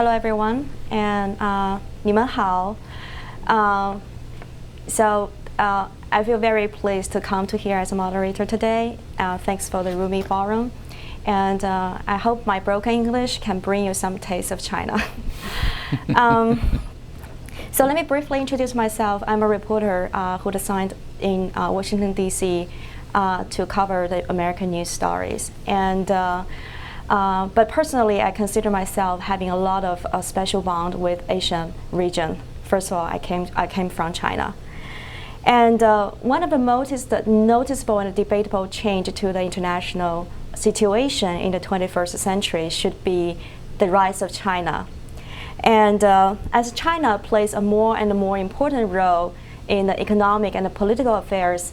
hello everyone, and 你们好. I feel very pleased to come to here as a moderator today. Thanks for the Rumi Forum, and I hope my broken English can bring you some taste of China. So let me briefly introduce myself. I'm a reporter who assigned in Washington, D.C. To cover the American news stories. But personally, I consider myself having a lot of special bond with Asian region. First of all, I came from China. And one of the most noticeable and debatable change to the international situation in the 21st century should be the rise of China. And as China plays a more and more important role in the economic and the political affairs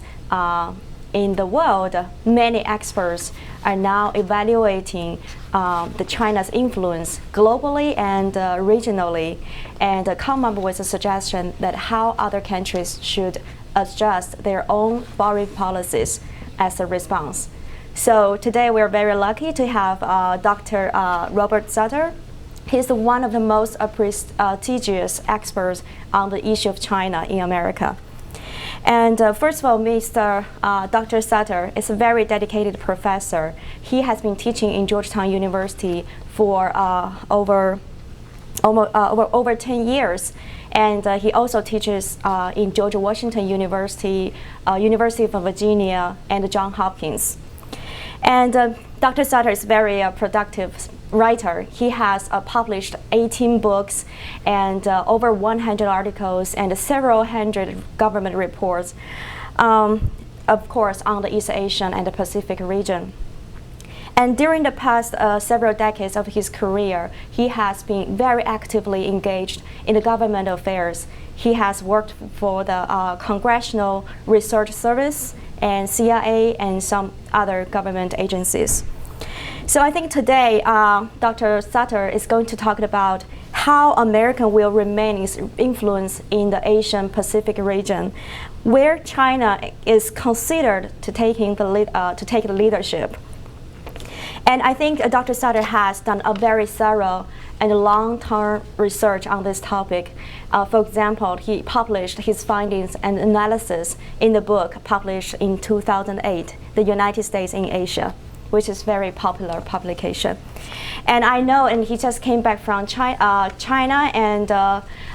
in the world, many experts are now evaluating the China's influence globally and regionally, and come up with a suggestion that how other countries should adjust their own foreign policies as a response. So today we're very lucky to have Dr. Robert Sutter. He's one of the most prestigious experts on the issue of China in America. And first of all, Dr. Sutter is a very dedicated professor. He has been teaching in Georgetown University for over 10 years. And he also teaches in Washington University, University of Virginia, and Johns Hopkins. And Dr. Sutter is very productive writer. He has published 18 books and over 100 articles and several hundred government reports, of course, on the East Asian and the Pacific region. And during the past several decades of his career, he has been very actively engaged in the government affairs. He has worked for the Congressional Research Service and CIA and some other government agencies. So I think today, Dr. Sutter is going to talk about how America will remain its influence in the Asian Pacific region, where China is considered to take the leadership. And I think Dr. Sutter has done a very thorough and long-term research on this topic. For example, he published his findings and analysis in the book published in 2008, The United States in Asia, which is very popular publication. And I know, and he just came back from China and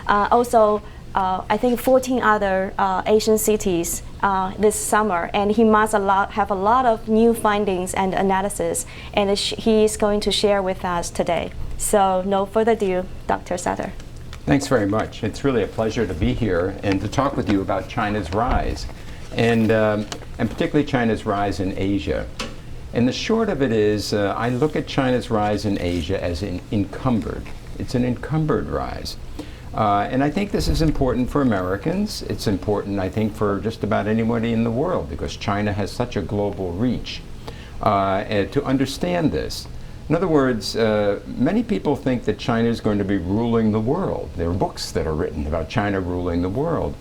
also I think 14 other Asian cities this summer, and he must have a lot of new findings and analysis, and he is going to share with us today. So no further ado, Dr. Sutter. Thanks very much. It's really a pleasure to be here and to talk with you about China's rise, and particularly China's rise in Asia. And the short of it is, I look at China's rise in Asia as encumbered. It's an encumbered rise. And I think this is important for Americans. It's important, I think, for just about anybody in the world, because China has such a global reach. And to understand this, in other words, many people think that China is going to be ruling the world. There are books that are written about China ruling the world.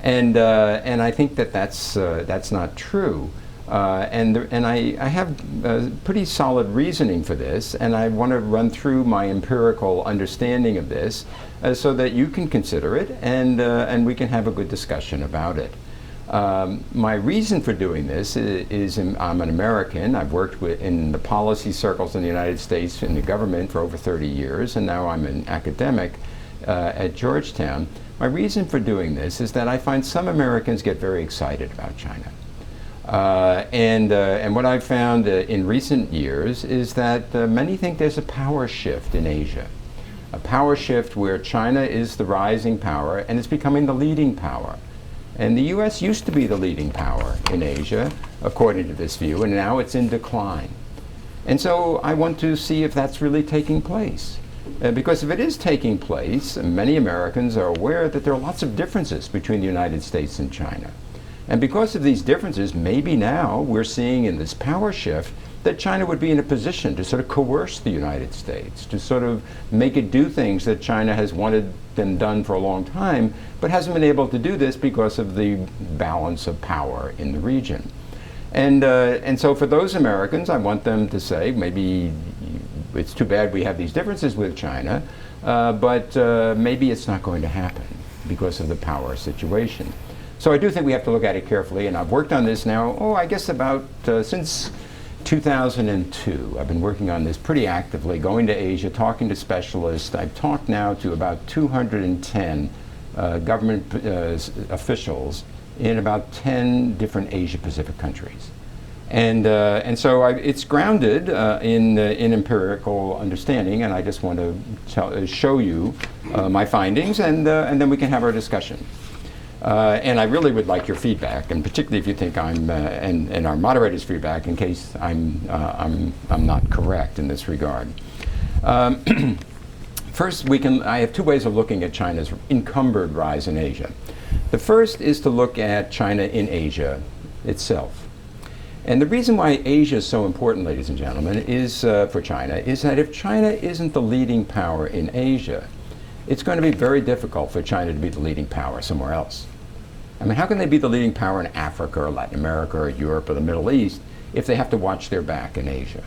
And I think that that's not true. And I have pretty solid reasoning for this, and I want to run through my empirical understanding of this so that you can consider it and we can have a good discussion about it. My reason for doing this is I'm an American. I've worked in the policy circles in the United States in the government for over 30 years, and now I'm an academic at Georgetown. My reason for doing this is that I find some Americans get very excited about China. And what I've found in recent years is that many think there's a power shift in Asia, a power shift where China is the rising power and it's becoming the leading power. And the U.S. used to be the leading power in Asia, according to this view, and now it's in decline. And so I want to see if that's really taking place. Because if it is taking place, many Americans are aware that there are lots of differences between the United States and China. And because of these differences, maybe now we're seeing in this power shift that China would be in a position to sort of coerce the United States, to sort of make it do things that China has wanted them done for a long time, but hasn't been able to do this because of the balance of power in the region. And so for those Americans, I want them to say, maybe it's too bad we have these differences with China, but maybe it's not going to happen because of the power situation. So I do think we have to look at it carefully, and I've worked on this now, I guess about since 2002. I've been working on this pretty actively, going to Asia, talking to specialists. I've talked now to about 210 government officials in about 10 different Asia-Pacific countries. And so it's grounded in empirical understanding, and I just want to show you my findings, and then we can have our discussion. And I really would like your feedback, and particularly if you think I'm, and our moderator's feedback, in case I'm not correct in this regard. First, I have two ways of looking at China's encumbered rise in Asia. The first is to look at China in Asia itself. And the reason why Asia is so important, ladies and gentlemen, is for China, is that if China isn't the leading power in Asia, it's going to be very difficult for China to be the leading power somewhere else. I mean, how can they be the leading power in Africa or Latin America or Europe or the Middle East if they have to watch their back in Asia?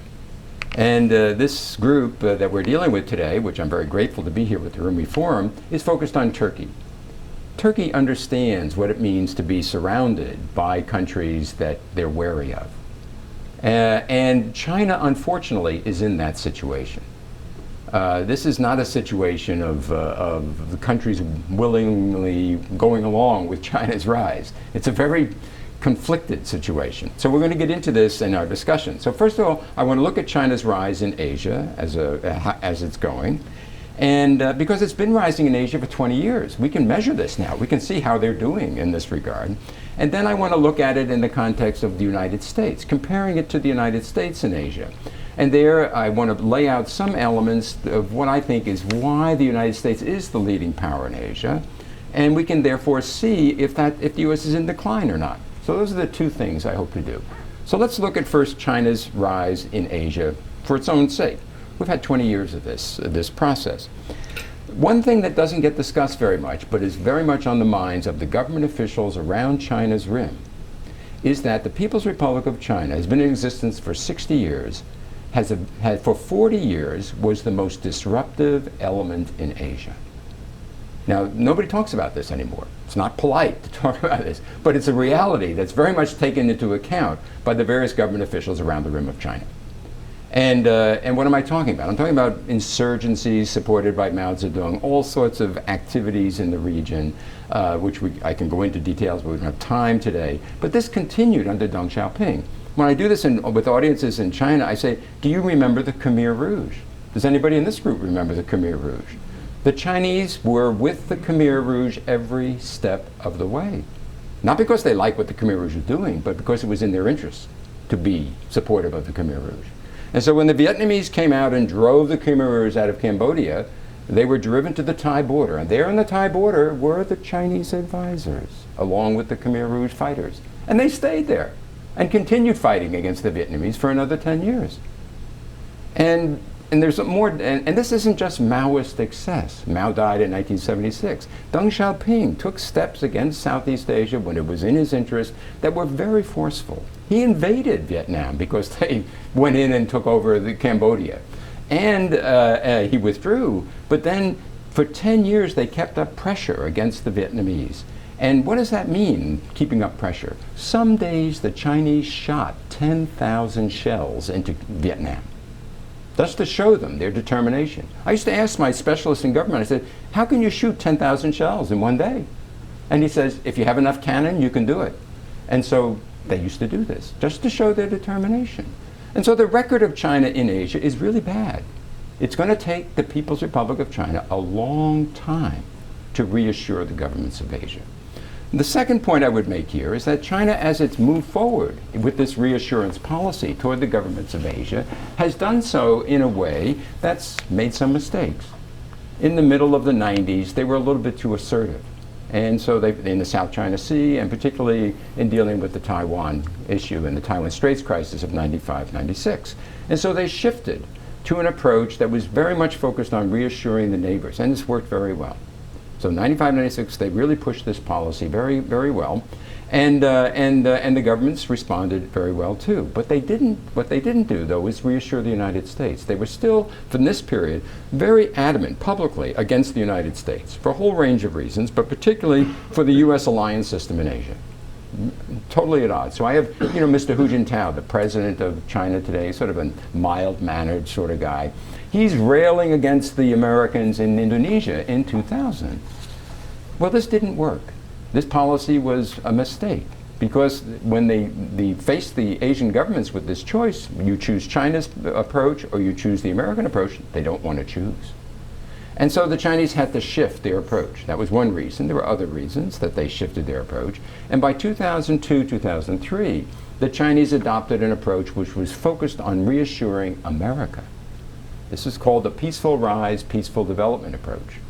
And this group that we're dealing with today, which I'm very grateful to be here with the Rumi Forum, is focused on Turkey. Turkey understands what it means to be surrounded by countries that they're wary of. And China, unfortunately, is in that situation. This is not a situation of the countries willingly going along with China's rise. It's a very conflicted situation. So we're going to get into this in our discussion. So first of all, I want to look at China's rise in Asia as it's going. And because it's been rising in Asia for 20 years. We can measure this now. We can see how they're doing in this regard. And then I want to look at it in the context of the United States, comparing it to the United States in Asia. And there I want to lay out some elements of what I think is why the United States is the leading power in Asia. And we can therefore see if the U.S. is in decline or not. So those are the two things I hope to do. So let's look at first China's rise in Asia for its own sake. We've had 20 years of this process. One thing that doesn't get discussed very much, but is very much on the minds of the government officials around China's rim, is that the People's Republic of China has been in existence for 60 years, for 40 years was the most disruptive element in Asia. Now, nobody talks about this anymore. It's not polite to talk about this, but it's a reality that's very much taken into account by the various government officials around the rim of China. And what am I talking about? I'm talking about insurgencies supported by Mao Zedong, all sorts of activities in the region, which I can go into details, but we don't have time today. But this continued under Deng Xiaoping. When I do this with audiences in China, I say, do you remember the Khmer Rouge? Does anybody in this group remember the Khmer Rouge? The Chinese were with the Khmer Rouge every step of the way. Not because they liked what the Khmer Rouge was doing, but because it was in their interest to be supportive of the Khmer Rouge. And so when the Vietnamese came out and drove the Khmer Rouge out of Cambodia, they were driven to the Thai border. And there on the Thai border were the Chinese advisors, along with the Khmer Rouge fighters. And they stayed there and continued fighting against the Vietnamese for another 10 years. And there's more, and this isn't just Maoist excess. Mao died in 1976. Deng Xiaoping took steps against Southeast Asia when it was in his interest that were very forceful. He invaded Vietnam because they went in and took over the Cambodia. And he withdrew, but then for 10 years they kept up pressure against the Vietnamese. And what does that mean, keeping up pressure? Some days the Chinese shot 10,000 shells into Vietnam, just to show them their determination. I used to ask my specialist in government, I said, how can you shoot 10,000 shells in one day? And he says, if you have enough cannon, you can do it. And so they used to do this, just to show their determination. And so the record of China in Asia is really bad. It's going to take the People's Republic of China a long time to reassure the governments of Asia. The second point I would make here is that China, as it's moved forward with this reassurance policy toward the governments of Asia, has done so in a way that's made some mistakes. In the middle of the 90s, they were a little bit too assertive. And so in the South China Sea, and particularly in dealing with the Taiwan issue and the Taiwan Straits crisis of 95, 96. And so they shifted to an approach that was very much focused on reassuring the neighbors, and this worked very well. So 95, 96, they really pushed this policy very, very well. And the governments responded very well too. But what they didn't do, though, is reassure the United States. They were still, from this period, very adamant publicly against the United States for a whole range of reasons, but particularly for the U.S. alliance system in Asia. Totally at odds. So I have, Mr. Hu Jintao, the president of China today, sort of a mild-mannered sort of guy. He's railing against the Americans in Indonesia in 2000. Well, this didn't work. This policy was a mistake because when they faced the Asian governments with this choice, you choose China's approach or you choose the American approach, they don't want to choose. And so the Chinese had to shift their approach. That was one reason. There were other reasons that they shifted their approach. And by 2002, 2003, the Chinese adopted an approach which was focused on reassuring America. This is called the peaceful rise, peaceful development approach.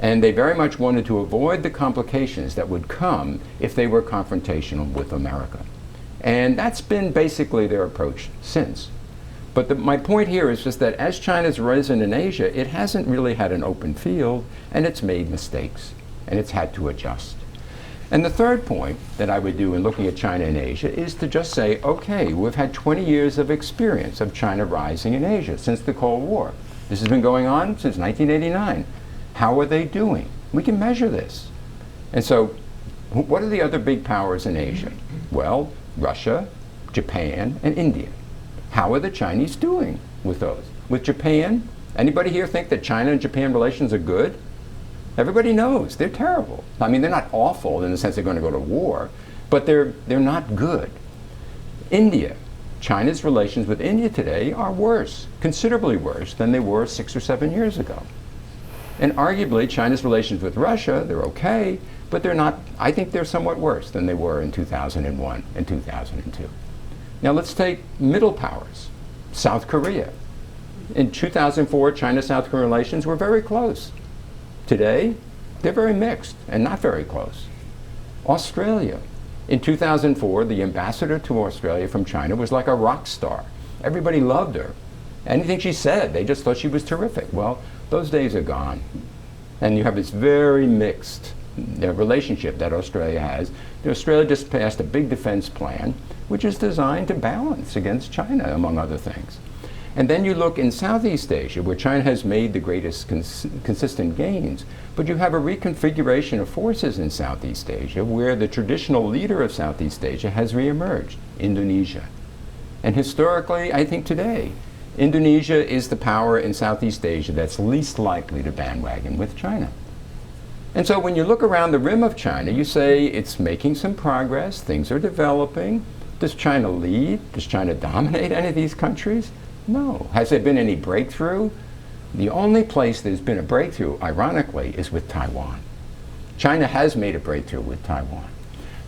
And they very much wanted to avoid the complications that would come if they were confrontational with America. And that's been basically their approach since. But my point here is just that as China's risen in Asia, it hasn't really had an open field, and it's made mistakes, and it's had to adjust. And the third point that I would do in looking at China and Asia is to just say, okay, we've had 20 years of experience of China rising in Asia since the Cold War. This has been going on since 1989. How are they doing? We can measure this. And so, what are the other big powers in Asia? Well, Russia, Japan, and India. How are the Chinese doing with those? With Japan, anybody here think that China and Japan relations are good? Everybody knows they're terrible. I mean, they're not awful in the sense they're going to go to war, but they're not good. India, China's relations with India today are worse, considerably worse than they were 6 or 7 years ago. And arguably, China's relations with Russia, they're okay, but they're not, I think they're somewhat worse than they were in 2001 and 2002. Now let's take middle powers. South Korea. In 2004, China-South Korea relations were very close. Today, they're very mixed and not very close. Australia. In 2004, the ambassador to Australia from China was like a rock star. Everybody loved her. Anything she said, they just thought she was terrific. Well, those days are gone. And you have this very mixed relationship that Australia has. Australia just passed a big defense plan, which is designed to balance against China, among other things. And then you look in Southeast Asia, where China has made the greatest consistent gains, but you have a reconfiguration of forces in Southeast Asia, where the traditional leader of Southeast Asia has reemerged, Indonesia. And historically, I think today, Indonesia is the power in Southeast Asia that's least likely to bandwagon with China. And so when you look around the rim of China, you say it's making some progress, things are developing. Does China lead? Does China dominate any of these countries? No. Has there been any breakthrough? The only place there's been a breakthrough, ironically, is with Taiwan. China has made a breakthrough with Taiwan.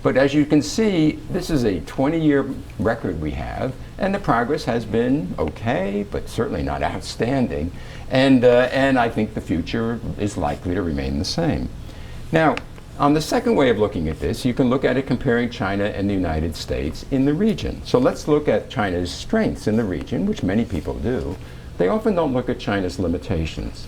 But as you can see, this is a 20-year record we have, and the progress has been okay, but certainly not outstanding. And I think the future is likely to remain the same. Now, on the second way of looking at this, you can look at it comparing China and the United States in the region. So let's look at China's strengths in the region, which many people do. They often don't look at China's limitations.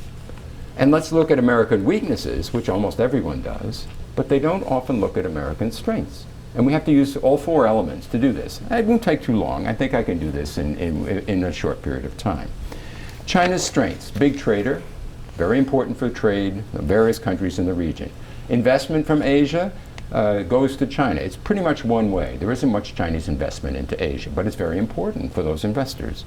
And let's look at American weaknesses, which almost everyone does, but they don't often look at American strengths. And we have to use all four elements to do this. It won't take too long. I think I can do this in a short period of time. China's strengths: big trader, very important for trade of various countries in the region. Investment from Asia goes to China. It's pretty much one way. There isn't much Chinese investment into Asia, but it's very important for those investors.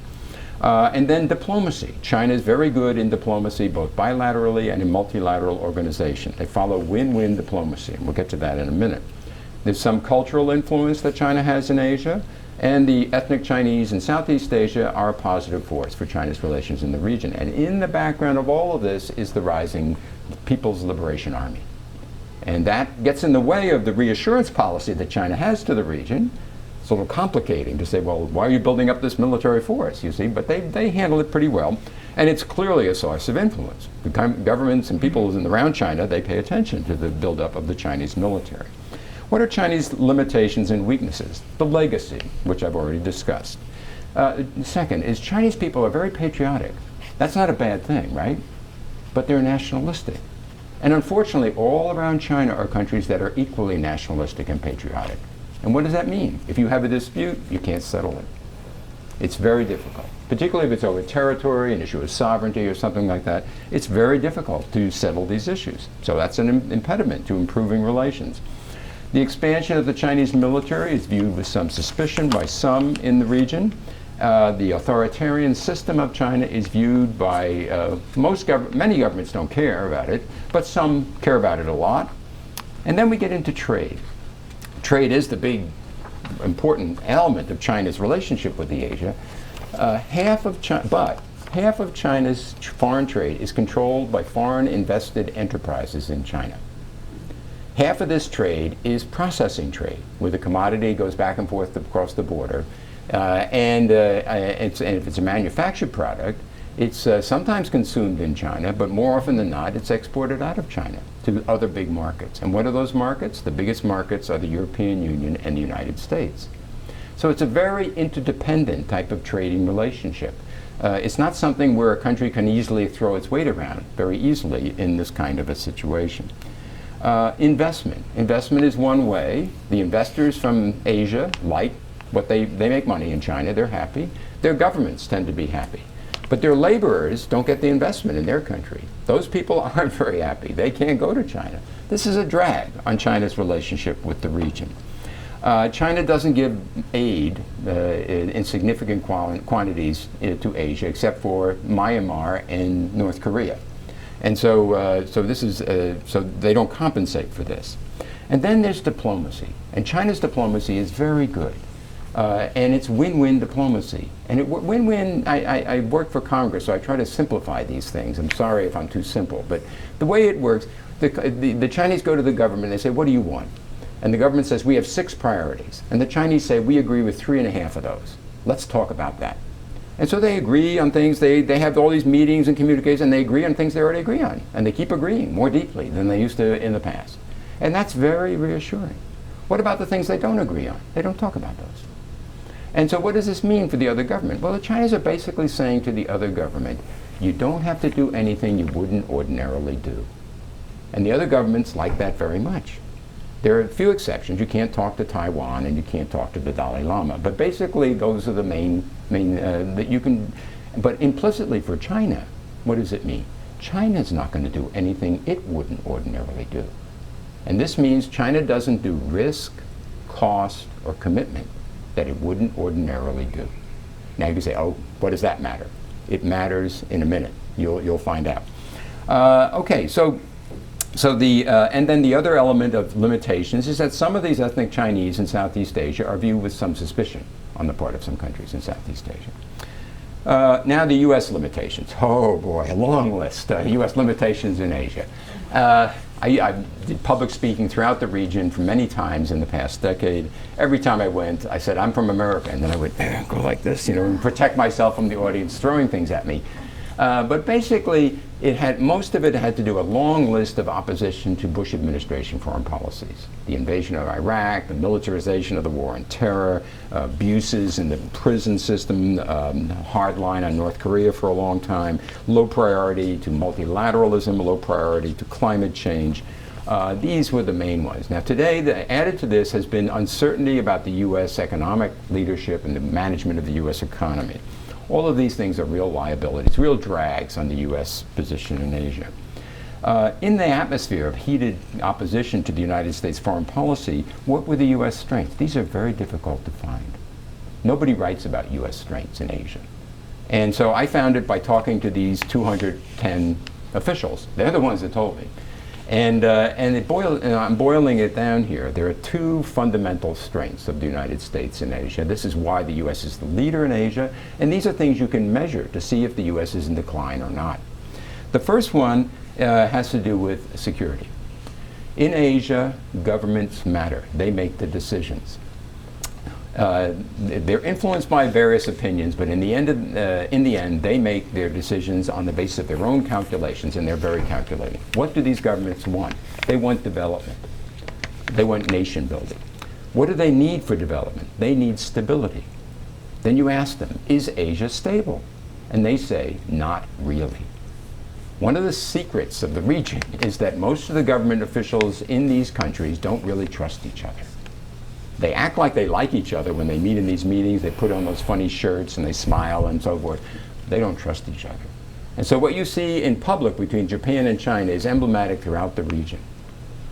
And then diplomacy. China is very good in diplomacy, both bilaterally and in multilateral organization. They follow win-win diplomacy, and we'll get to that in a minute. There's some cultural influence that China has in Asia, and the ethnic Chinese in Southeast Asia are a positive force for China's relations in the region. And in the background of all of this is the rising People's Liberation Army. And that gets in the way of the reassurance policy that China has to the region. It's a little complicating to say, well, why are you building up this military force, you see? But they handle it pretty well. And it's clearly a source of influence. The governments and people around China, they pay attention to the buildup of the Chinese military. What are Chinese limitations and weaknesses? The legacy, which I've already discussed. Second is Chinese people are very patriotic. That's not a bad thing, right? But they're nationalistic. And unfortunately, all around China are countries that are equally nationalistic and patriotic. And what does that mean? If you have a dispute, you can't settle it. It's very difficult, particularly if it's over territory, an issue of sovereignty or something like that. It's very difficult to settle these issues. So that's an impediment to improving relations. The expansion of the Chinese military is viewed with some suspicion by some in the region. The authoritarian system of China is viewed by many governments don't care about it, but some care about it a lot. And then we get into trade. Trade is the big important element of China's relationship with the Asia. Half of China's foreign trade is controlled by foreign invested enterprises in China. Half of this trade is processing trade, where the commodity goes back and forth across the border. And if it's a manufactured product, it's sometimes consumed in China, but more often than not, it's exported out of China to other big markets. And what are those markets? The biggest markets are the European Union and the United States. So it's a very interdependent type of trading relationship. It's not something where a country can easily throw its weight around very easily in this kind of a situation. Investment. Investment is one way. The investors from Asia like what they make money in China. They're happy. Their governments tend to be happy. But their laborers don't get the investment in their country. Those people aren't very happy. They can't go to China. This is a drag on China's relationship with the region. China doesn't give aid in significant quantities to Asia, except for Myanmar and North Korea. And so so they don't compensate for this. And then there's diplomacy. And China's diplomacy is very good. And it's win-win diplomacy. And win-win, I work for Congress, so I try to simplify these things. I'm sorry if I'm too simple. But the way it works, the Chinese go to the government and they say, what do you want? And the government says, we have 6 priorities. And the Chinese say, we agree with 3.5 of those. Let's talk about that. And so they agree on things. They have all these meetings and communications, and they agree on things they already agree on. And they keep agreeing more deeply than they used to in the past. And that's very reassuring. What about the things they don't agree on? They don't talk about those. And so what does this mean for the other government? Well, the Chinese are basically saying to the other government, you don't have to do anything you wouldn't ordinarily do. And the other governments like that very much. There are a few exceptions. You can't talk to Taiwan and you can't talk to the Dalai Lama. But basically, those are the main that you can. But implicitly for China, what does it mean? China's not going to do anything it wouldn't ordinarily do. And this means China doesn't do risk, cost, or commitment that it wouldn't ordinarily do. Now you can say, oh, what does that matter? It matters in a minute. You'll find out. Okay, so and then the other element of limitations is that some of these ethnic Chinese in Southeast Asia are viewed with some suspicion on the part of some countries in Southeast Asia. Now the U.S. limitations. Oh boy, a long list. U.S. limitations in Asia. I did public speaking throughout the region for many times in the past decade. Every time I went, I said, I'm from America, and then I would go like this, and protect myself from the audience throwing things at me. But basically, most of it had to do a long list of opposition to Bush administration foreign policies. The invasion of Iraq, the militarization of the war on terror, abuses in the prison system, hard line on North Korea for a long time, low priority to multilateralism, low priority to climate change. These were the main ones. Now today, added to this has been uncertainty about the U.S. economic leadership and the management of the U.S. economy. All of these things are real liabilities, real drags on the U.S. position in Asia. In the atmosphere of heated opposition to the United States foreign policy, what were the U.S. strengths? These are very difficult to find. Nobody writes about U.S. strengths in Asia. And so I found it by talking to these 210 officials. They're the ones that told me. And I'm boiling it down here. There are 2 fundamental strengths of the United States in Asia. This is why the U.S. is the leader in Asia, and these are things you can measure to see if the U.S. is in decline or not. The first one has to do with security. In Asia, governments matter. They make the decisions. They're influenced by various opinions, but in the end, they make their decisions on the basis of their own calculations, and they're very calculating. What do these governments want? They want development. They want nation building. What do they need for development? They need stability. Then you ask them, is Asia stable? And they say, not really. One of the secrets of the region is that most of the government officials in these countries don't really trust each other. They act like they like each other when they meet in these meetings. They put on those funny shirts and they smile and so forth. They don't trust each other. And so what you see in public between Japan and China is emblematic throughout the region.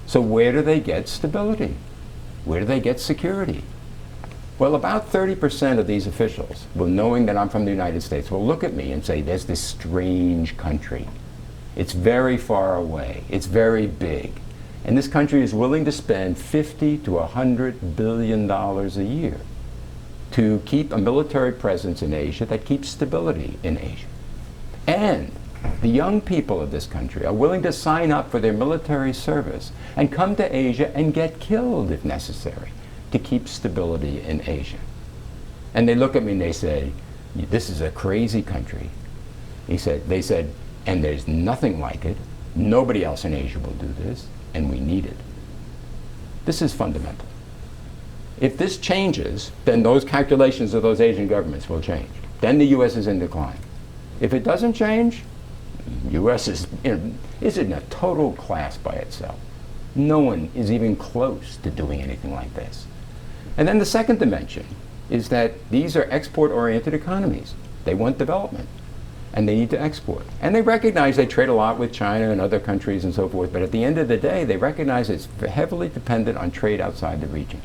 So where do they get stability? Where do they get security? Well, about 30% of these officials, well, knowing that I'm from the United States, will look at me and say, there's this strange country. It's very far away. It's very big. And this country is willing to spend $50 to $100 billion a year to keep a military presence in Asia that keeps stability in Asia. And the young people of this country are willing to sign up for their military service and come to Asia and get killed if necessary to keep stability in Asia. And they look at me and they say, this is a crazy country. They said, and there's nothing like it. Nobody else in Asia will do this, and we need it. This is fundamental. If this changes, then those calculations of those Asian governments will change. Then the U.S. is in decline. If it doesn't change, U.S. is in a total class by itself. No one is even close to doing anything like this. And then the second dimension is that these are export-oriented economies. They want development, and they need to export. And they recognize they trade a lot with China and other countries and so forth, but at the end of the day, they recognize it's heavily dependent on trade outside the region.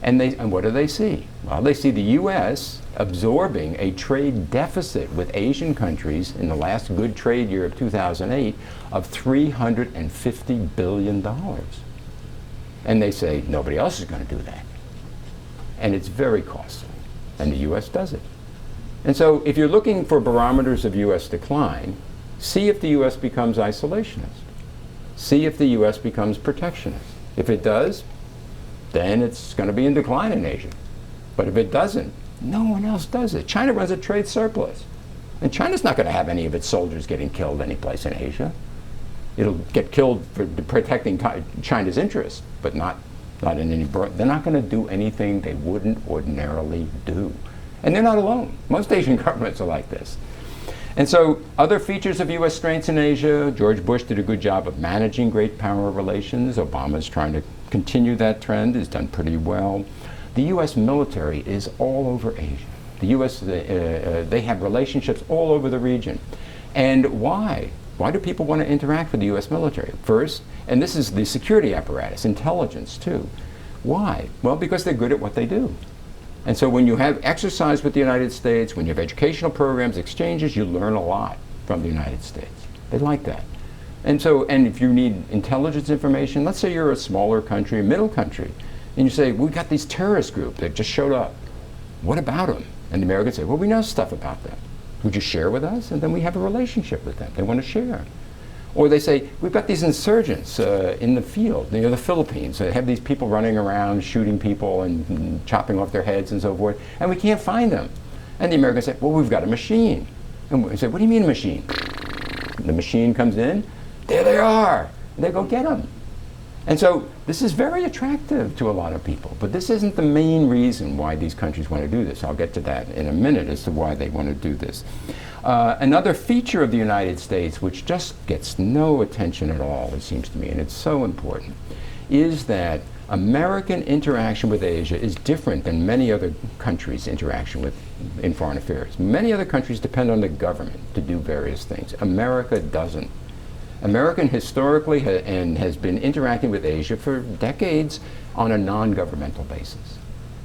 And what do they see? Well, they see the U.S. absorbing a trade deficit with Asian countries in the last good trade year of 2008 of $350 billion. And they say, nobody else is going to do that. And it's very costly. And the U.S. does it. And so if you're looking for barometers of U.S. decline, see if the U.S. becomes isolationist. See if the U.S. becomes protectionist. If it does, then it's going to be in decline in Asia. But if it doesn't, no one else does it. China runs a trade surplus. And China's not going to have any of its soldiers getting killed anyplace in Asia. It'll get killed for protecting China's interests, but not in any. They're not going to do anything they wouldn't ordinarily do. And they're not alone. Most Asian governments are like this. And so other features of U.S. strengths in Asia, George Bush did a good job of managing great power relations. Obama's trying to continue that trend, has done pretty well. The U.S. military is all over Asia. The U.S., they have relationships all over the region. And why? Why do people want to interact with the U.S. military? First, and this is the security apparatus, intelligence too. Why? Well, because they're good at what they do. And so when you have exercise with the United States, when you have educational programs, exchanges, you learn a lot from the United States. They like that. And so, and if you need intelligence information, let's say you're a smaller country, a middle country, and you say, we got these terrorist groups that just showed up. What about them? And the Americans say, well, we know stuff about them. Would you share with us? And then we have a relationship with them. They want to share. Or they say, we've got these insurgents in the field, the Philippines. They have these people running around shooting people and chopping off their heads and so forth, and we can't find them. And the Americans say, well, we've got a machine. And we say, what do you mean a machine? The machine comes in, there they are. And they go get them. And so this is very attractive to a lot of people, but this isn't the main reason why these countries want to do this. I'll get to that in a minute as to why they want to do this. Another feature of the United States, which just gets no attention at all, it seems to me, and it's so important, is that American interaction with Asia is different than many other countries' interaction in foreign affairs. Many other countries depend on the government to do various things. America doesn't. America historically has been interacting with Asia for decades on a non-governmental basis.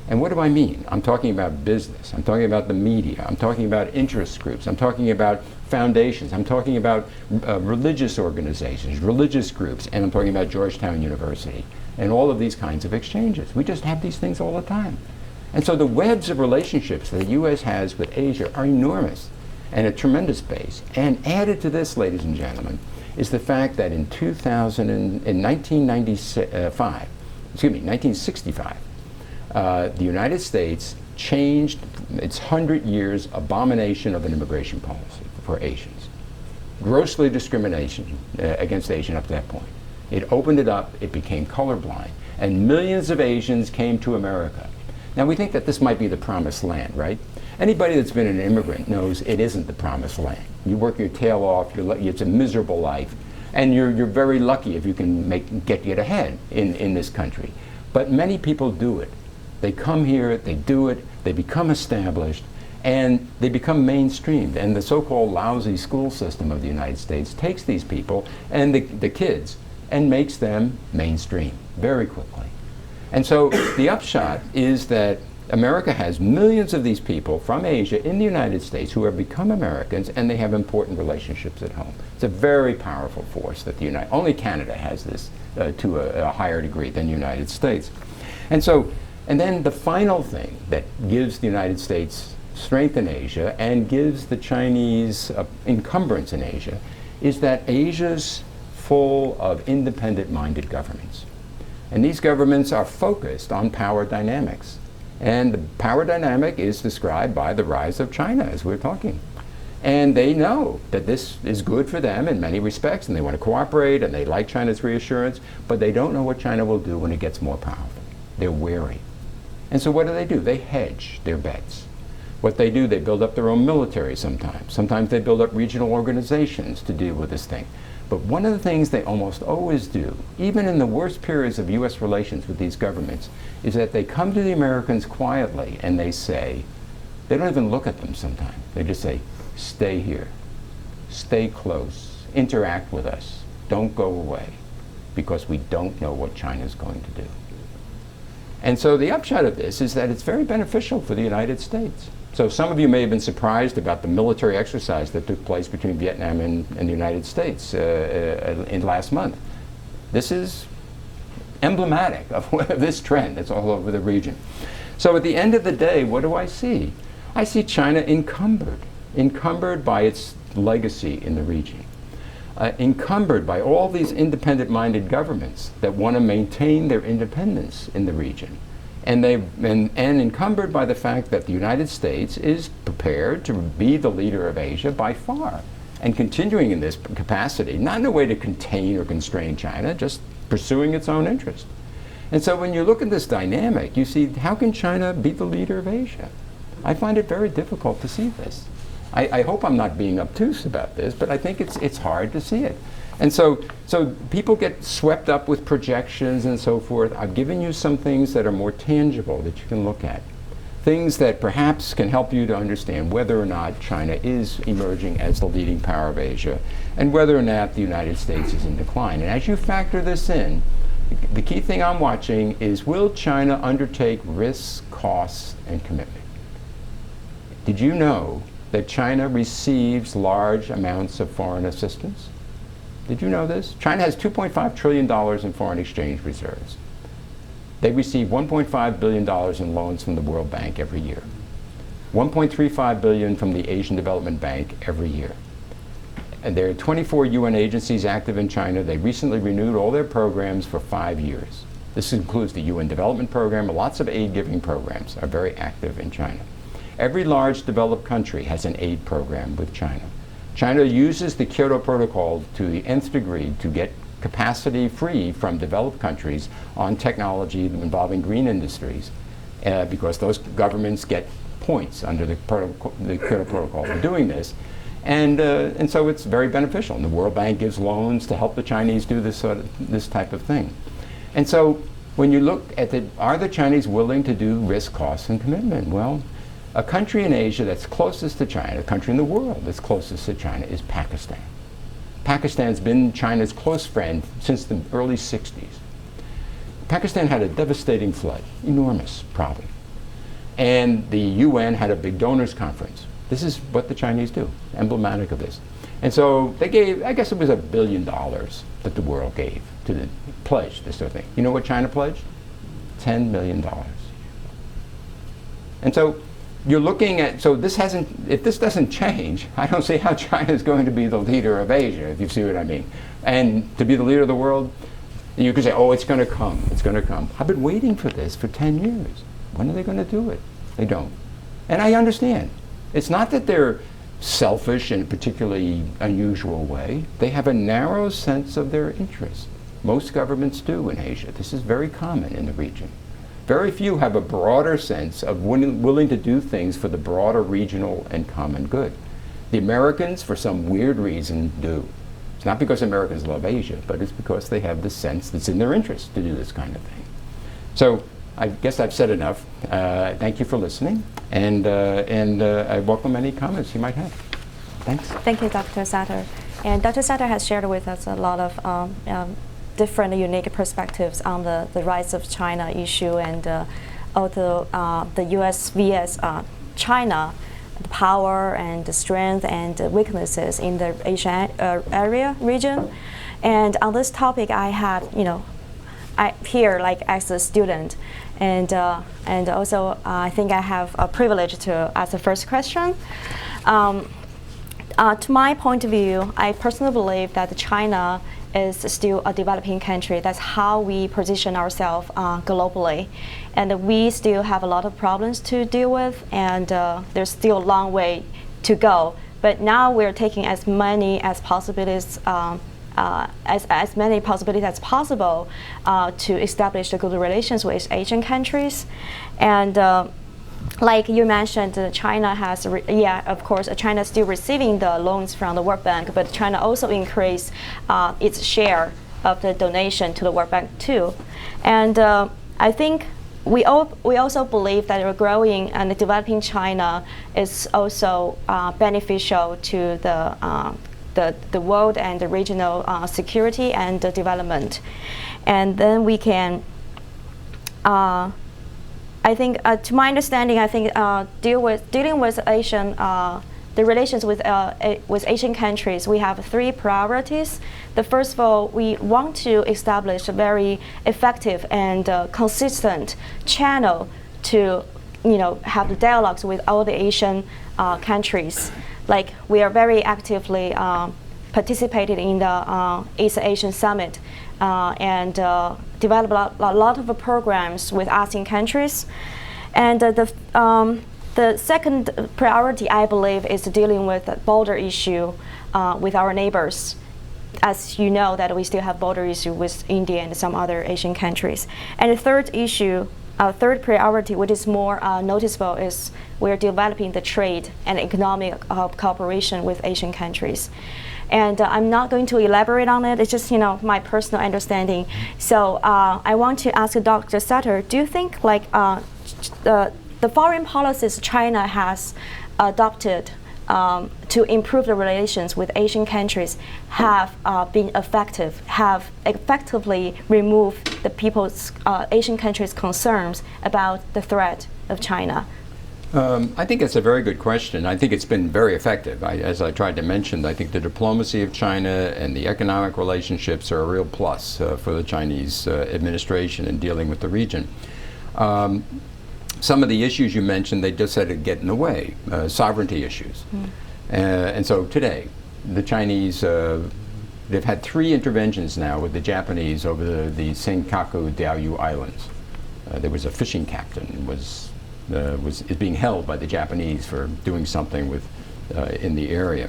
And what do I mean? I'm talking about business. I'm talking about the media. I'm talking about interest groups. I'm talking about foundations. I'm talking about religious organizations, religious groups, and I'm talking about Georgetown University and all of these kinds of exchanges. We just have these things all the time. And so the webs of relationships that the U.S. has with Asia are enormous and a tremendous base. And added to this, ladies and gentlemen, is the fact that in 1965, the United States changed its 100 years abomination of an immigration policy for Asians. Grossly discrimination against Asians up to that point. It opened it up, it became colorblind, and millions of Asians came to America. Now we think that this might be the promised land, right? Anybody that's been an immigrant knows it isn't the promised land. You work your tail off, it's a miserable life, and you're very lucky if you can get ahead in this country. But many people do it. They come here, they do it, they become established, and they become mainstreamed. And the so-called lousy school system of the United States takes these people and the kids and makes them mainstream very quickly. And so the upshot is that America has millions of these people from Asia in the United States who have become Americans, and they have important relationships at home. It's a very powerful force that only Canada has this to a higher degree than the United States. And then the final thing that gives the United States strength in Asia and gives the Chinese encumbrance in Asia is that Asia's full of independent-minded governments. And these governments are focused on power dynamics. And the power dynamic is described by the rise of China, as we're talking. And they know that this is good for them in many respects, and they want to cooperate, and they like China's reassurance, but they don't know what China will do when it gets more powerful. They're wary. And so what do? They hedge their bets. What they do, they build up their own military sometimes. Sometimes they build up regional organizations to deal with this thing. But one of the things they almost always do, even in the worst periods of U.S. relations with these governments, is that they come to the Americans quietly and they say, they don't even look at them sometimes. They just say, stay here, stay close, interact with us, don't go away, because we don't know what China's going to do. And so the upshot of this is that it's very beneficial for the United States. So some of you may have been surprised about the military exercise that took place between Vietnam and the United States in last month. This is emblematic of this trend that's all over the region. So at the end of the day, what do I see? I see China encumbered by its legacy in the region, encumbered by all these independent-minded governments that want to maintain their independence in the region. And encumbered by the fact that the United States is prepared to be the leader of Asia by far, and continuing in this capacity, not in a way to contain or constrain China, just pursuing its own interest. And so when you look at this dynamic, you see, how can China be the leader of Asia? I find it very difficult to see this. I hope I'm not being obtuse about this, but I think it's hard to see it. And so people get swept up with projections and so forth. I've given you some things that are more tangible that you can look at. Things that perhaps can help you to understand whether or not China is emerging as the leading power of Asia, and whether or not the United States is in decline. And as you factor this in, the key thing I'm watching is, will China undertake risks, costs, and commitment? Did you know that China receives large amounts of foreign assistance? Did you know this? China has $2.5 trillion in foreign exchange reserves. They receive $1.5 billion in loans from the World Bank every year, $1.35 billion from the Asian Development Bank every year. And there are 24 UN agencies active in China. They recently renewed all their programs for 5 years. This includes the UN Development Program. Lots of aid-giving programs are very active in China. Every large developed country has an aid program with China. China uses the Kyoto Protocol to the nth degree to get capacity free from developed countries on technology involving green industries, because those governments get points under the Kyoto Protocol for doing this. And so it's very beneficial. And the World Bank gives loans to help the Chinese do this type of thing. And so when you look at are the Chinese willing to do risk, costs, and commitment? Well, a country in Asia that's closest to China, a country in the world that's closest to China, is Pakistan. Pakistan's been China's close friend since the early 60s. Pakistan had a devastating flood, enormous problem. And the UN had a big donors conference. This is what the Chinese do, emblematic of this. And so they gave, I guess it was $1 billion that the world gave to the pledge, this sort of thing. You know what China pledged? $10 million. And so you're looking at, so this hasn't, if this doesn't change, I don't see how China is going to be the leader of Asia, if you see what I mean. And to be the leader of the world, you could say, oh, it's going to come, it's going to come. I've been waiting for this for 10 years. When are they going to do it? They don't. And I understand. It's not that they're selfish in a particularly unusual way. They have a narrow sense of their interest. Most governments do in Asia. This is very common in the region. Very few have a broader sense of willing to do things for the broader regional and common good. The Americans, for some weird reason, do. It's not because Americans love Asia, but it's because they have the sense that's in their interest to do this kind of thing. So I guess I've said enough. Thank you for listening, and I welcome any comments you might have. Thanks. Thank you, Dr. Sutter. And Dr. Sutter has shared with us a lot of different unique perspectives on the rise of China issue, and also the U.S. vs. China, the power and the strength and the weaknesses in the Asian area region. And on this topic, I had, I here like as a student, and also I think I have a privilege to ask the first question. To my point of view, I personally believe that China is still a developing country. That's how we position ourselves globally. And we still have a lot of problems to deal with, and there's still a long way to go. But now we're taking as many as possibilities, as many possibilities as possible to establish the good relations with Asian countries. And like you mentioned, China has, of course, China is still receiving the loans from the World Bank, but China also increased its share of the donation to the World Bank too. And I think we also believe that a growing and developing China is also beneficial to the world and the regional security and development. And then we can I think, to my understanding, I think dealing with Asian, the relations with Asian countries, we have three priorities. The first of all, we want to establish a very effective and consistent channel to, have the dialogues with all the Asian countries. Like we are very actively participated in the East Asian Summit and developed a lot of programs with ASEAN countries. And the second priority, I believe, is dealing with the border issue with our neighbors. As you know, that we still have border issue with India and some other Asian countries. And the third issue, third priority, which is more noticeable, is we're developing the trade and economic cooperation with Asian countries. And I'm not going to elaborate on it. It's just my personal understanding. So I want to ask Dr. Sutter, do you think like the foreign policies China has adopted to improve the relations with Asian countries have been effective, have effectively removed the people's Asian countries' concerns about the threat of China? I think it's a very good question. I think it's been very effective. As I tried to mention, I think the diplomacy of China and the economic relationships are a real plus for the Chinese administration in dealing with the region. Some of the issues you mentioned, they just had to get in the way, sovereignty issues. And so today, the Chinese, they've had 3 interventions now with the Japanese over the Senkaku Diaoyu Islands. There was a fishing captain was being held by the Japanese for doing something with in the area.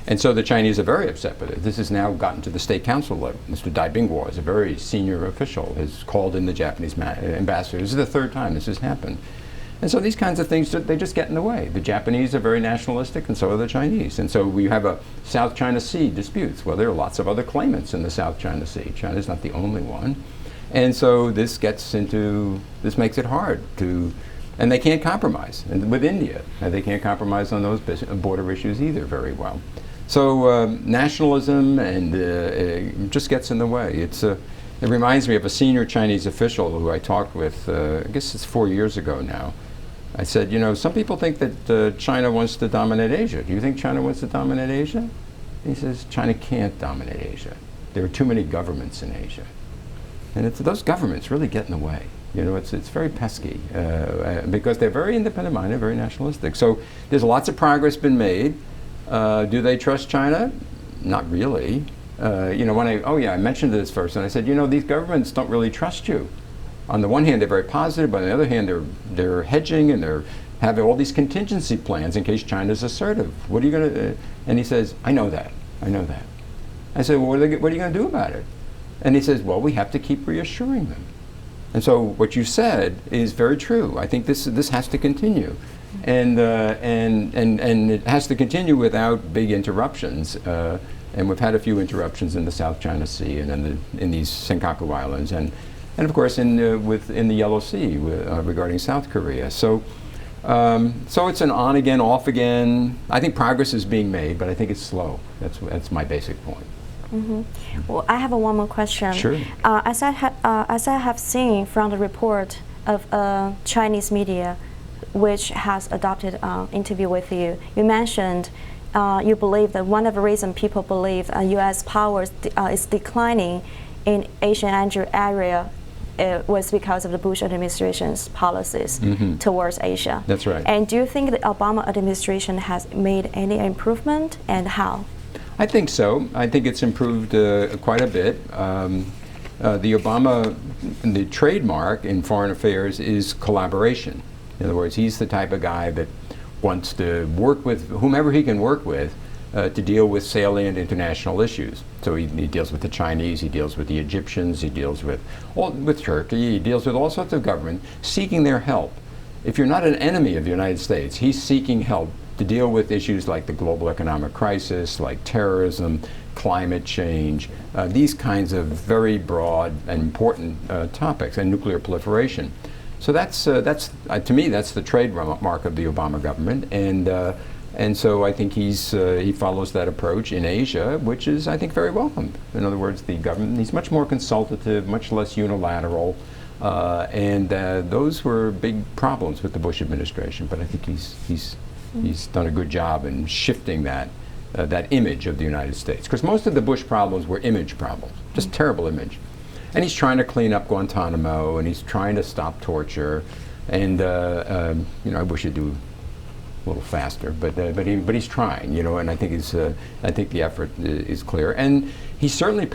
And so the Chinese are very upset with it. This has now gotten to the state council level. Mr. Dai Bingguo is a very senior official, has called in the Japanese ambassador. This is the 3rd time this has happened. And so these kinds of things, they just get in the way. The Japanese are very nationalistic, and so are the Chinese. And so we have a South China Sea disputes. Well, there are lots of other claimants in the South China Sea. China's not the only one. And so this makes it hard to, and they can't compromise. And with India, they can't compromise on those border issues either very well. So nationalism and just gets in the way. It reminds me of a senior Chinese official who I talked with, I guess it's 4 years ago now. I said, some people think that China wants to dominate Asia. Do you think China wants to dominate Asia? He says, China can't dominate Asia. There are too many governments in Asia. And those governments really get in the way. It's very pesky because they're very independent-minded, very nationalistic. So there's lots of progress been made. Do they trust China? Not really. I mentioned this first, and I said, these governments don't really trust you. On the one hand, they're very positive, but on the other hand, they're hedging and they're having all these contingency plans in case China's assertive. What are you going to? And he says, I know that. I said, well, what are you going to do about it? And he says, well, we have to keep reassuring them. And so what you said is very true. I think this has to continue, and it has to continue without big interruptions. And we've had a few interruptions in the South China Sea and in these Senkaku Islands, and of course in the Yellow Sea regarding South Korea. So it's an on again, off again. I think progress is being made, but I think it's slow. That's my basic point. Mm-hmm. Well, I have one more question. Sure. As I have seen from the report of Chinese media, which has adopted interview with you, you mentioned you believe that one of the reasons people believe U.S. power is declining in Asian area was because of the Bush administration's policies towards Asia. That's right. And do you think the Obama administration has made any improvement, and how? I think so. I think it's improved quite a bit. The Obama, the trademark in foreign affairs is collaboration. In other words, he's the type of guy that wants to work with whomever he can work with to deal with salient international issues. So he deals with the Chinese, he deals with the Egyptians, he deals with Turkey, he deals with all sorts of government, seeking their help. If you're not an enemy of the United States, he's seeking help to deal with issues like the global economic crisis, like terrorism, climate change, these kinds of very broad and important topics, and nuclear proliferation. So that's to me, that's the trademark of the Obama government, and so I think he follows that approach in Asia, which is, I think, very welcome. In other words, the government, he's much more consultative, much less unilateral, and those were big problems with the Bush administration. But I think he's done a good job in shifting that image of the United States, because most of the Bush problems were image problems, just terrible image. And he's trying to clean up Guantanamo, and he's trying to stop torture, and I wish he'd do a little faster, but he's trying, and I think the effort is clear, and he's certainly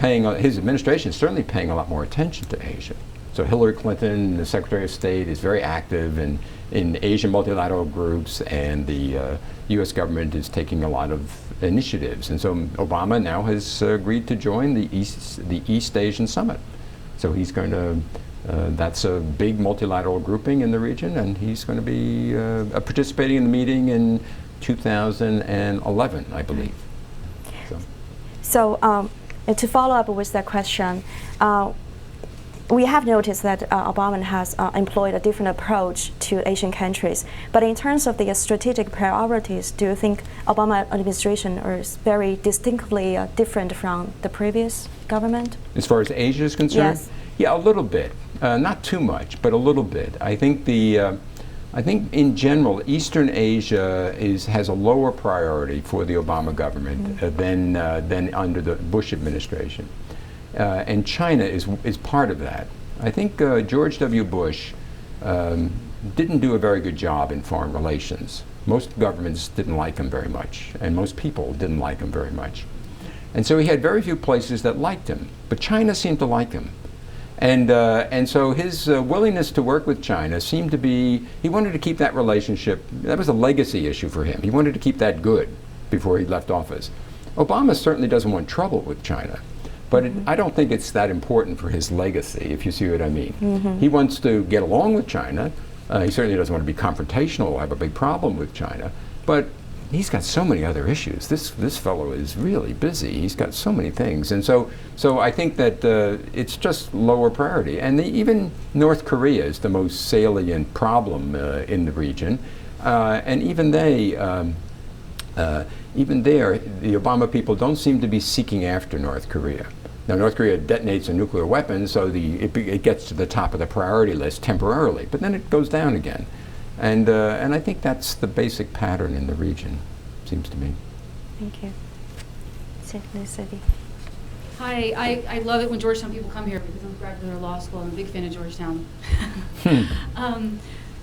his administration is certainly paying a lot more attention to Asia. So Hillary Clinton, the Secretary of State, is very active in Asian multilateral groups, and the U.S. government is taking a lot of initiatives, and so Obama now has agreed to join the East Asian Summit. So he's going to, that's a big multilateral grouping in the region, and he's going to be participating in the meeting in 2011, I believe. So to follow up with that question, we have noticed that Obama has employed a different approach to Asian countries. But in terms of the strategic priorities, do you think Obama administration is very distinctly different from the previous government? As far as Asia is concerned? Yes. Yeah, a little bit. Not too much, but a little bit. I think in general, Eastern Asia has a lower priority for the Obama government than under the Bush administration. And China is part of that. I think George W. Bush didn't do a very good job in foreign relations. Most governments didn't like him very much, and most people didn't like him very much. And so he had very few places that liked him, but China seemed to like him. And so his willingness to work with China seemed to be, he wanted to keep that relationship, that was a legacy issue for him. He wanted to keep that good before he left office. Obama certainly doesn't want trouble with China. But I don't think it's that important for his legacy, if you see what I mean. He wants to get along with China. He certainly doesn't want to be confrontational or have a big problem with China. But he's got so many other issues. This fellow is really busy. He's got so many things. And so I think that it's just lower priority. And even North Korea is the most salient problem in the region. And even there, the Obama people don't seem to be seeking after North Korea. Now, North Korea detonates a nuclear weapon, so it gets to the top of the priority list temporarily, but then it goes down again. And I think that's the basic pattern in the region, seems to me. Thank you. City. Hi, I love it when Georgetown people come here because I'm a graduate of law school. I'm a big fan of Georgetown.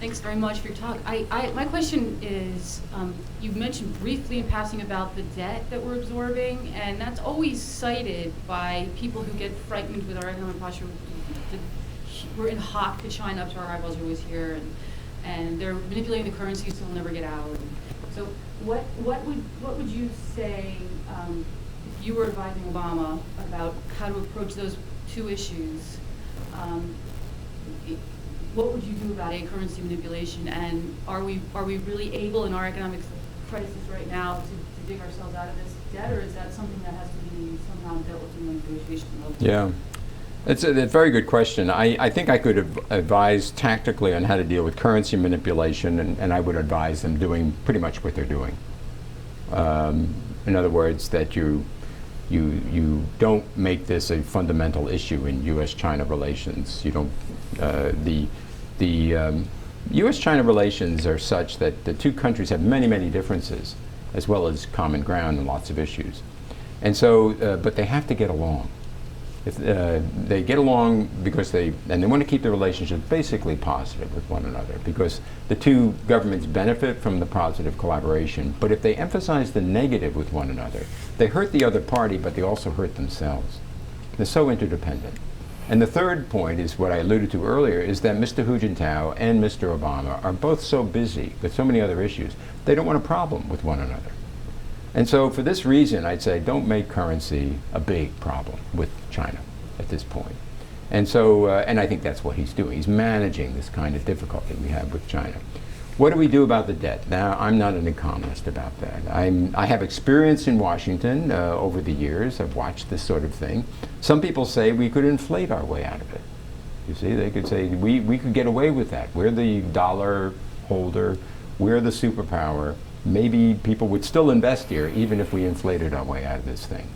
Thanks very much for your talk. My question is, you mentioned briefly in passing about the debt that we're absorbing, and that's always cited by people who get frightened with our economic posture. We're in hock to China up to our eyeballs, are always here, and they're manipulating the currency so we'll never get out. So what would you say if you were advising Obama about how to approach those two issues? what would you do about currency manipulation? And are we really able in our economic crisis right now to dig ourselves out of this debt, or is that something that has to be somehow dealt with in the negotiation level? Yeah. It's a very good question. I think I could advise tactically on how to deal with currency manipulation, and I would advise them doing pretty much what they're doing. In other words, that you don't make this a fundamental issue in U.S.-China relations. You don't. The U.S.-China relations are such that the two countries have many differences, as well as common ground and lots of issues. And so, but they have to get along. If they get along because they want to keep the relationship basically positive with one another, because the two governments benefit from the positive collaboration. But if they emphasize the negative with one another, they hurt the other party, but they also hurt themselves. They're so interdependent. And the third point is what I alluded to earlier, is that Mr. Hu Jintao and Mr. Obama are both so busy with so many other issues, they don't want a problem with one another. And so for this reason, I'd say don't make currency a big problem with China at this point. And so, and I think that's what he's doing. He's managing this kind of difficulty we have with China. What do we do about the debt? Now, I'm not an economist about that. I have experience in Washington over the years. I've watched this sort of thing. Some people say we could inflate our way out of it. You see, they could say we could get away with that. We're the dollar holder. We're the superpower. Maybe people would still invest here even if we inflated our way out of this thing.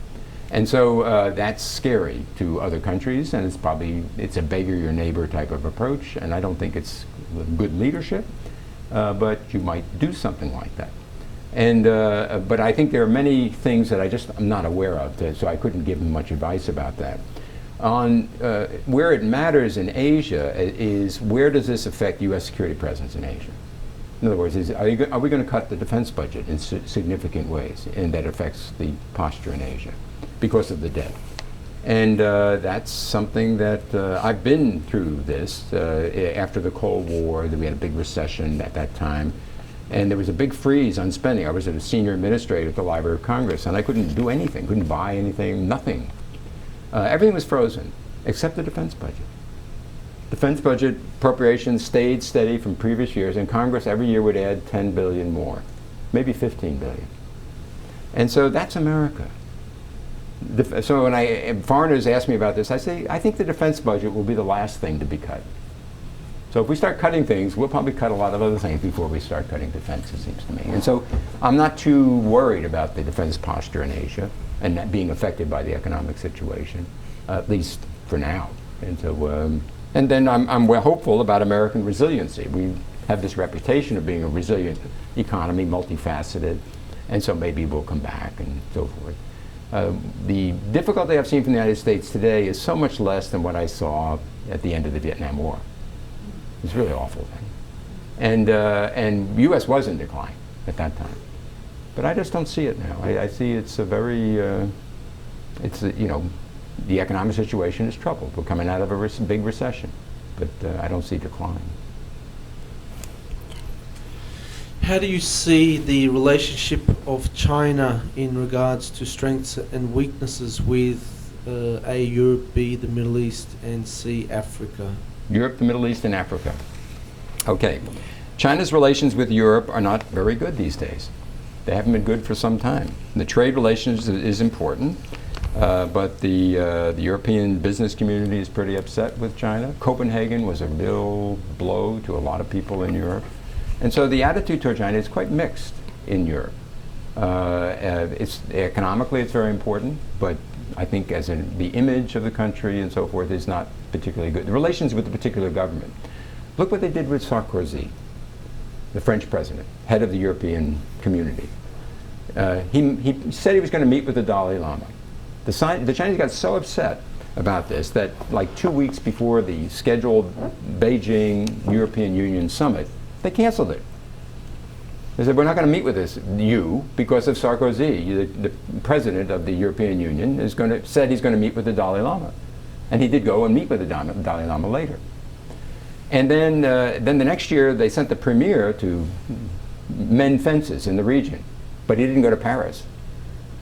And so that's scary to other countries, and it's a beggar your neighbor type of approach, and I don't think it's good leadership, but you might do something like that. And but I think there are many things that I'm not aware of, so I couldn't give much advice about that. On where it matters in Asia is where does this affect U.S. security presence in Asia? In other words, are we going to cut the defense budget in significant ways, and that affects the posture in Asia because of the debt? And that's something that I've been through this after the Cold War. We had a big recession at that time, and there was a big freeze on spending. I was a senior administrator at the Library of Congress, and I couldn't do anything, couldn't buy anything, nothing. Everything was frozen except the defense budget. Defense budget appropriations stayed steady from previous years, and Congress every year would add 10 billion more, maybe 15 billion. And so that's America. So when foreigners ask me about this, I say, I think the defense budget will be the last thing to be cut. So if we start cutting things, we'll probably cut a lot of other things before we start cutting defense, it seems to me. And so I'm not too worried about the defense posture in Asia and that being affected by the economic situation, at least for now. And so, and then I'm well hopeful about American resiliency. We have this reputation of being a resilient economy, multifaceted, and so maybe we'll come back and so forth. The difficulty I've seen from the United States today is so much less than what I saw at the end of the Vietnam War. It's really awful then. And U.S. was in decline at that time. But I just don't see it now. I see it's a very, the economic situation is troubled. We're coming out of a big recession, but I don't see decline. How do you see the relationship of China in regards to strengths and weaknesses with A, Europe, B, the Middle East, and C, Africa? Europe, the Middle East, and Africa. Okay. China's relations with Europe are not very good these days. They haven't been good for some time. The trade relations is important, but the European business community is pretty upset with China. Copenhagen was a real blow to a lot of people in Europe. And so the attitude toward China is quite mixed in Europe. Economically it's very important, but I think as in the image of the country and so forth is not particularly good. The relations with the particular government. Look what they did with Sarkozy, the French president, head of the European community. He said he was going to meet with the Dalai Lama. The Chinese got so upset about this that like 2 weeks before the scheduled Beijing European Union summit, they canceled it. They said, we're not going to meet with you because of Sarkozy. The president of the European Union said he's going to meet with the Dalai Lama. And he did go and meet with the Dalai Lama later. And then the next year, they sent the premier to mend fences in the region. But he didn't go to Paris.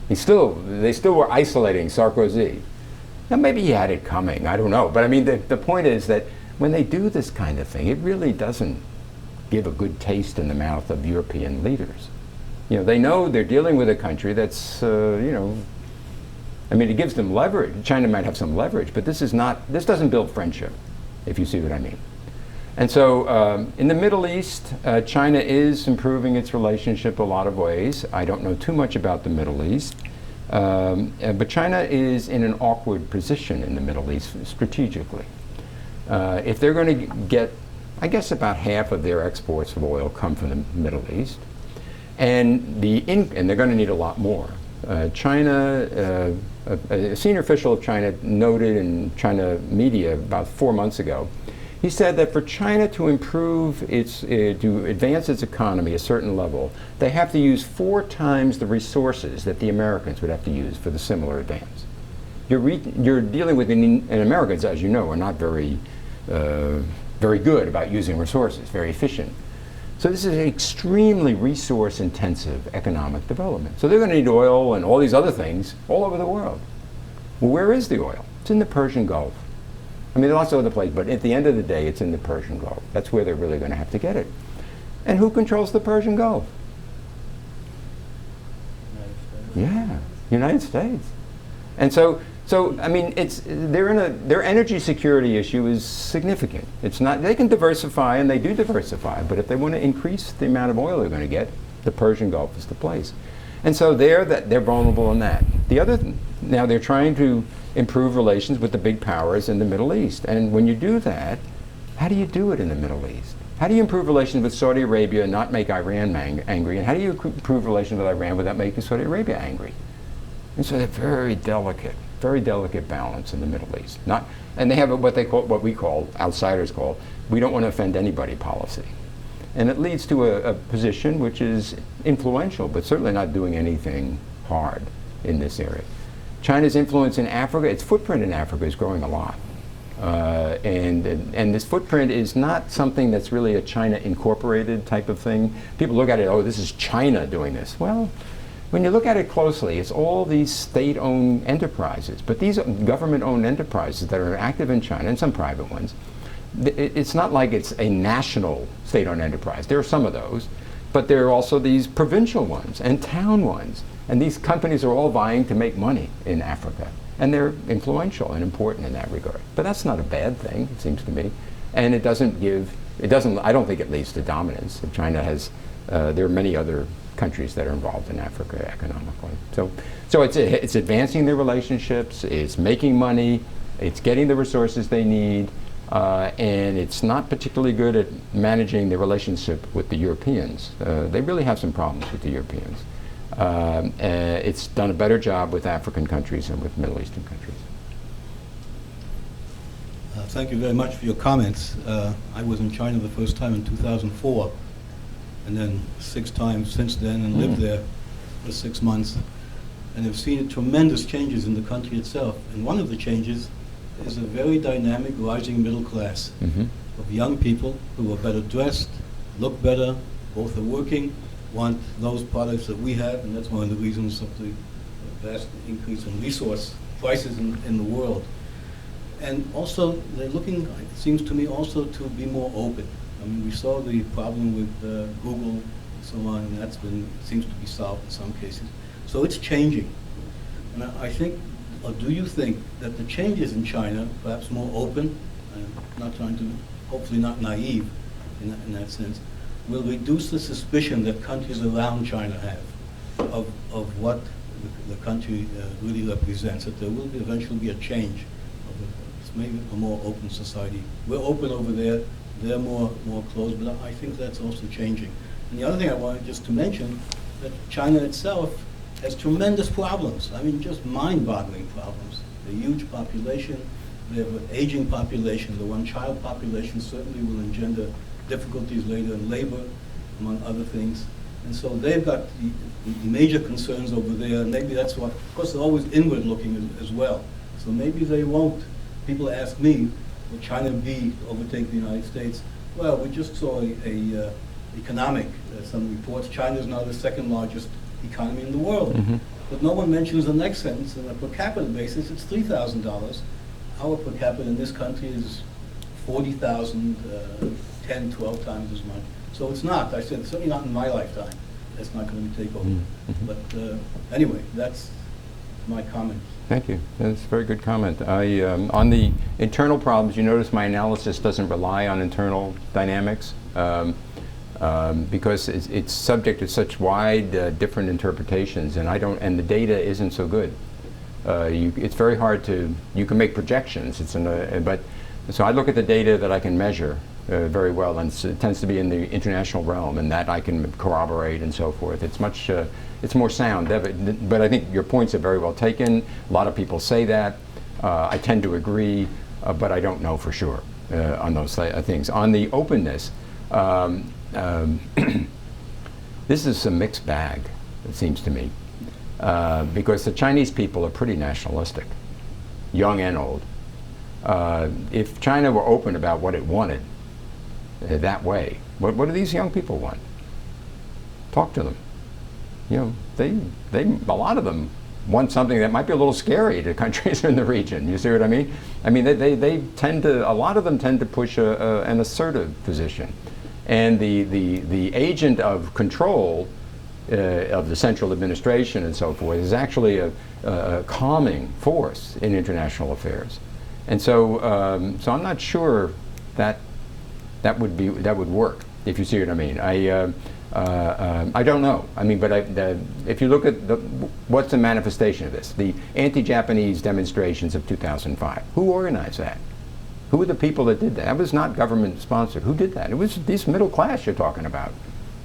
They still were isolating Sarkozy. Now, maybe he had it coming. I don't know. But I mean, the point is that when they do this kind of thing, it really doesn't give a good taste in the mouth of European leaders. You know, they know they're dealing with a country that's, you know, I mean, it gives them leverage. China might have some leverage, but this doesn't build friendship, if you see what I mean. And so in the Middle East, China is improving its relationship a lot of ways. I don't know too much about the Middle East, but China is in an awkward position in the Middle East strategically. If they're going to get, I guess about half of their exports of oil come from the Middle East, and they're going to need a lot more. China, a senior official of China noted in China media about 4 months ago, he said that for China to improve to advance its economy a certain level, they have to use 4 times the resources that the Americans would have to use for the similar advance. You're dealing with, and Americans, as you know, are not very good about using resources, very efficient. So this is an extremely resource-intensive economic development. So they're going to need oil and all these other things all over the world. Well, where is the oil? It's in the Persian Gulf. I mean, lots of other places, but at the end of the day, it's in the Persian Gulf. That's where they're really going to have to get it. And who controls the Persian Gulf? Yeah, United States. And so I mean, their energy security issue is significant. It's not, they can diversify, and they do diversify, but if they want to increase the amount of oil they're going to get, the Persian Gulf is the place. And so they're vulnerable in that. Now they're trying to improve relations with the big powers in the Middle East. And when you do that, how do you do it in the Middle East? How do you improve relations with Saudi Arabia and not make Iran angry? And how do you improve relations with Iran without making Saudi Arabia angry? And so they're very delicate balance in the Middle East. And they have what we call, outsiders call, we don't want to offend anybody policy. And it leads to a position which is influential, but certainly not doing anything hard in this area. China's influence in Africa, its footprint in Africa is growing a lot. And this footprint is not something that's really a China incorporated type of thing. People look at it, oh, this is China doing this. Well, when you look at it closely, it's all these state-owned enterprises. But these government-owned enterprises that are active in China, and some private ones, it's not like it's a national state-owned enterprise. There are some of those, but there are also these provincial ones and town ones. And these companies are all vying to make money in Africa. And they're influential and important in that regard. But that's not a bad thing, it seems to me. And I don't think it leads to dominance. China has, there are many other countries that are involved in Africa economically. So it's advancing their relationships, it's making money, it's getting the resources they need, and it's not particularly good at managing the relationship with the Europeans. They really have some problems with the Europeans. It's done a better job with African countries and with Middle Eastern countries. Thank you very much for your comments. I was in China the first time in 2004, and then 6 times since then, and lived there for 6 months, and have seen tremendous changes in the country itself. And one of the changes is a very dynamic rising middle class of young people who are better dressed, look better, both are working, want those products that we have, and that's one of the reasons of the vast increase in resource prices in the world. And also, they're looking, it seems to me, also to be more open. I mean, we saw the problem with Google and so on, and that's seems to be solved in some cases. So it's changing. And I think, or do you think that the changes in China, perhaps more open, not trying to, hopefully not naive in that sense, will reduce the suspicion that countries around China have of what the country really represents, that there will eventually be a change of maybe a more open society. We're open over there, they're more closed, but I think that's also changing. And the other thing I wanted just to mention, that China itself has tremendous problems. I mean, just mind-boggling problems. A huge population, they have an aging population. The one-child population certainly will engender difficulties later in labor, among other things. And so they've got the major concerns over there, and maybe that's what, of course, they're always inward-looking as well. So maybe they won't. People ask me, will China overtake the United States? Well, we just saw some reports. China is now the second largest economy in the world. But no one mentions the next sentence. On a per capita basis, it's $3,000. Our per capita in this country is 40,000, 10, 12 times as much. So it's not, I said, certainly not in my lifetime. That's not going to take over. But anyway, that's my comment. Thank you. That's a very good comment. On the internal problems, you notice my analysis doesn't rely on internal dynamics because it's subject to such wide different interpretations, and the data isn't so good. It's very hard to, you can make projections, so I look at the data that I can measure very well, and it tends to be in the international realm, and that I can corroborate and so forth. It's much, it's more sound, but I think your points are very well taken. A lot of people say that. I tend to agree, but I don't know for sure on those things. On the openness, this is a mixed bag, it seems to me, because the Chinese people are pretty nationalistic, young and old. If China were open about what it wanted that way, what do these young people want? Talk to them. You know, a lot of them want something that might be a little scary to countries in the region. You see what I mean? I mean, they tend to, a lot of them tend to push an assertive position. And the agent of control of the central administration and so forth is actually a calming force in international affairs. And so, so I'm not sure that would work, if you see what I mean. I don't know. I mean, but if you look at what's the manifestation of this? The anti-Japanese demonstrations of 2005. Who organized that? Who were the people that did that? That was not government sponsored. Who did that? It was this middle class you're talking about.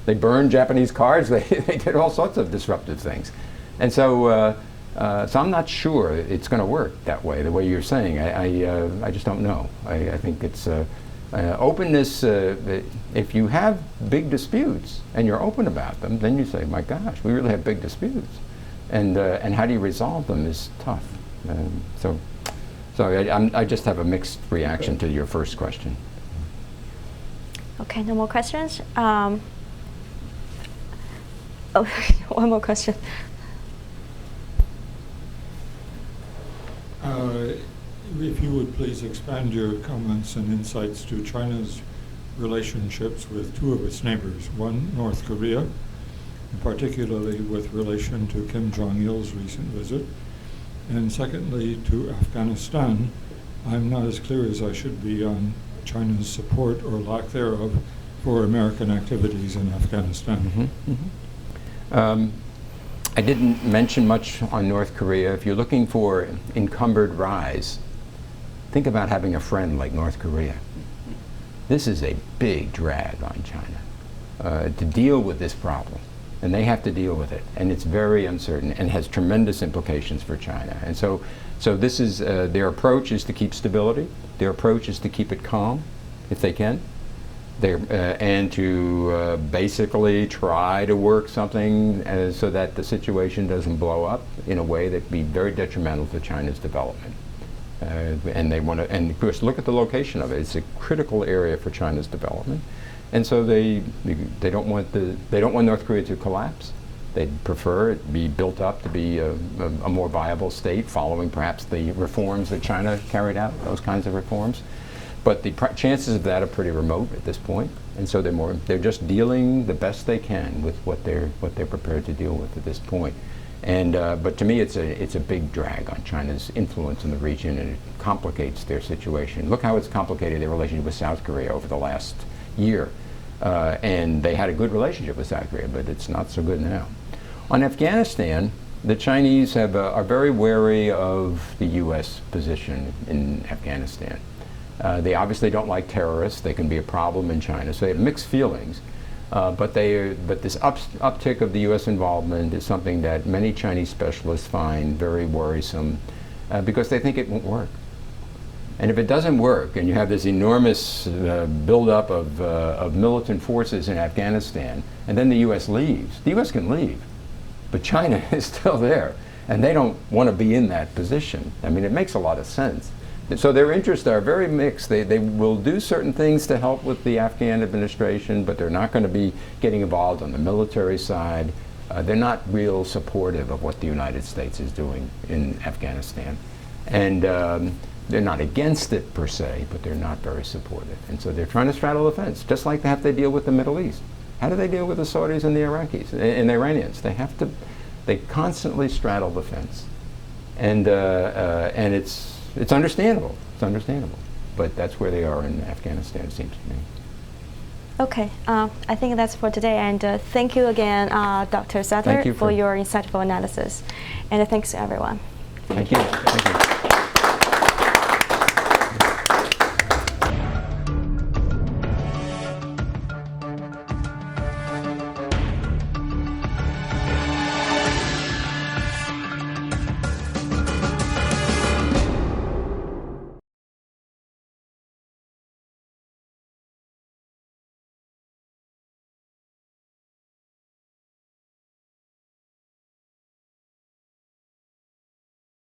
They burned Japanese cars. They did all sorts of disruptive things. And so, so I'm not sure it's going to work that way, the way you're saying. I just don't know. I think it's openness. If you have big disputes and you're open about them, then you say, my gosh, we really have big disputes. And how do you resolve them is tough. So I just have a mixed reaction to your first question. Okay, no more questions. Oh, one more question. If you would please expand your comments and insights to China's relationships with two of its neighbors, one North Korea, and particularly with relation to Kim Jong-il's recent visit, and secondly to Afghanistan. I'm not as clear as I should be on China's support or lack thereof for American activities in Afghanistan. I didn't mention much on North Korea. If you're looking for encumbered rise, think about having a friend like North Korea. This is a big drag on China to deal with this problem, and they have to deal with it, and it's very uncertain and has tremendous implications for China. And so this is their approach is to keep stability. Their approach is to keep it calm, if they can. And to basically try to work something so that the situation doesn't blow up in a way that would be very detrimental to China's development. And they want to, and of course, look at the location of it. It's a critical area for China's development, and so they don't want North Korea to collapse. They'd prefer it be built up to be a more viable state, following perhaps the reforms that China carried out, those kinds of reforms. But the chances of that are pretty remote at this point, and so they're just dealing the best they can with what they're prepared to deal with at this point. And but to me, it's a big drag on China's influence in the region, and it complicates their situation. Look how it's complicated their relationship with South Korea over the last year, and they had a good relationship with South Korea, but it's not so good now. On Afghanistan, the Chinese are very wary of the U.S. position in Afghanistan. They obviously don't like terrorists. They can be a problem in China, so they have mixed feelings. But this uptick of the U.S. involvement is something that many Chinese specialists find very worrisome because they think it won't work. And if it doesn't work, and you have this enormous buildup of militant forces in Afghanistan, and then the U.S. leaves, the U.S. can leave, but China is still there, and they don't want to be in that position. I mean, it makes a lot of sense. So their interests are very mixed. They will do certain things to help with the Afghan administration, but they're not going to be getting involved on the military side. They're not real supportive of what the United States is doing in Afghanistan. And they're not against it per se, but they're not very supportive. And so they're trying to straddle the fence, just like they have to deal with the Middle East. How do they deal with the Saudis and the Iraqis and the Iranians? They constantly straddle the fence. And it's understandable. It's understandable. But that's where they are in Afghanistan, it seems to me. Okay, I think that's for today. And thank you again, Dr. Sutter, Thank you for your insightful analysis. And thanks to everyone. Thank you. Thank you.